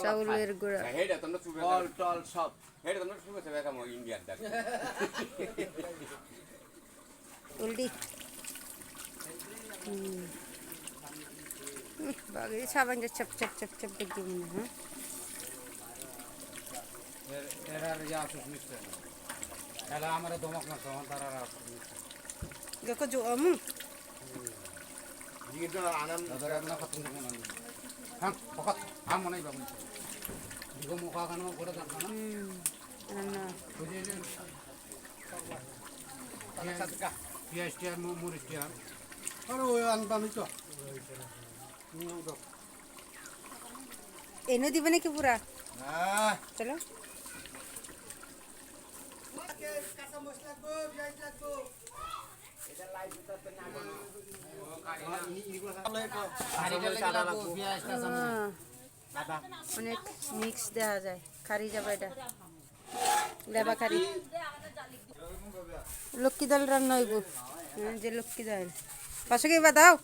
চাউলের গুঁড়া উল্টি বাকি সাবান চপ চপ চপ চপ দেখি মনে হ্যাঁ দেখো जो এনে দিবে নাকি পুরা চলো অনেক মিক্স দেওয়া যায় খারি যাবে এটা লেবা খারি লক্ষ্মী ডাল রান্না হইব যে লক্ষ্মী ডাল পাশে কি দাও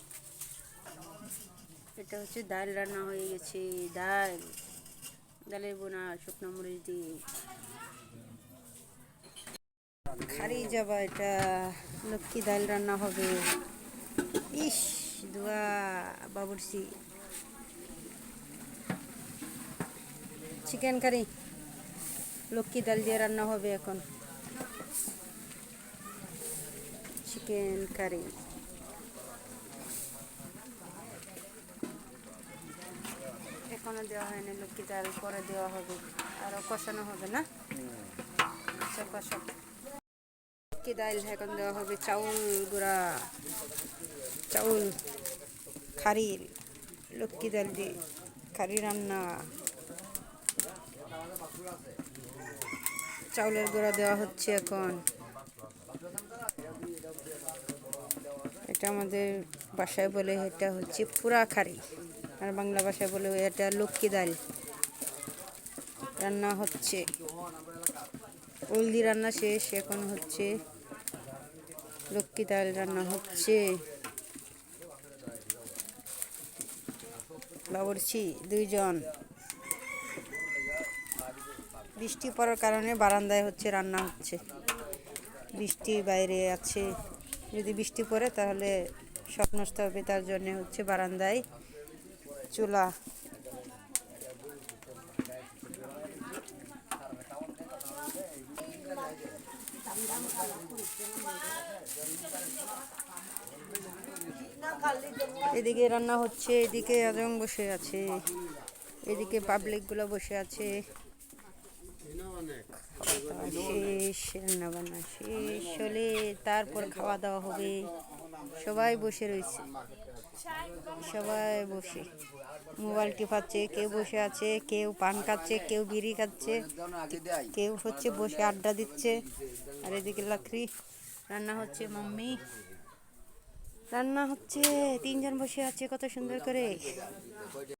এটা হচ্ছে ডাল রান্না হয়ে গেছে ডালের বোনা শুকনো মরিচ দিয়ে খারি যাবা এটা লক্ষ্মী ডাল রান্না হবে ইস দুয়া বাবুরসি চিকেন কারি লক্ষ্মী ডাল দিয়ে রান্না হবে এখন চিকেন কারি এখনো দেওয়া হয়নি লক্ষ্মী ডাল পরে দেওয়া হবে আরো কষানো হবে না আচ্ছা কষা লক্ষ্মী ডাল এখন দেওয়া হবে চাউল গুঁড়া চাউল খারি লক্ষ্মী ডাল দিয়ে খারি রান্না চাউলের গুঁড়া দেওয়া হচ্ছে এখন এটা আমাদের ভাষায় বলে এটা হচ্ছে পুরা খারি আর বাংলা ভাষায় বলে এটা লক্ষ্মী ডাল রান্না হচ্ছে হলদি রান্না শেষ এখন হচ্ছে লক্ষ্মী ডাল রান্না হচ্ছে বাবুর্চি দুইজন বৃষ্টি পড়ার কারণে বারান্দায় হচ্ছে রান্না হচ্ছে বৃষ্টি বাইরে আছে যদি বৃষ্টি পড়ে তাহলে সব নষ্ট হবে তার জন্য হচ্ছে বারান্দায় চুলা এদিকে রান্না হচ্ছে এদিকে আজম বসে আছে এদিকে পাবলিক গুলো বসে আছে শেষ রান্না বান্না শেষ হলে তারপর খাওয়া দাওয়া হবে সবাই বসে রয়েছে সবাই বসে মোবাইল টিপাচ্ছে কেউ বসে আছে কেউ পান খাচ্ছে কেউ বিড়ি খাচ্ছে কেউ হচ্ছে বসে আড্ডা দিচ্ছে আর এদিকে লাকড়ি রান্না হচ্ছে মাম্মি রান্না হচ্ছে তিনজন বসে আছে কত সুন্দর করে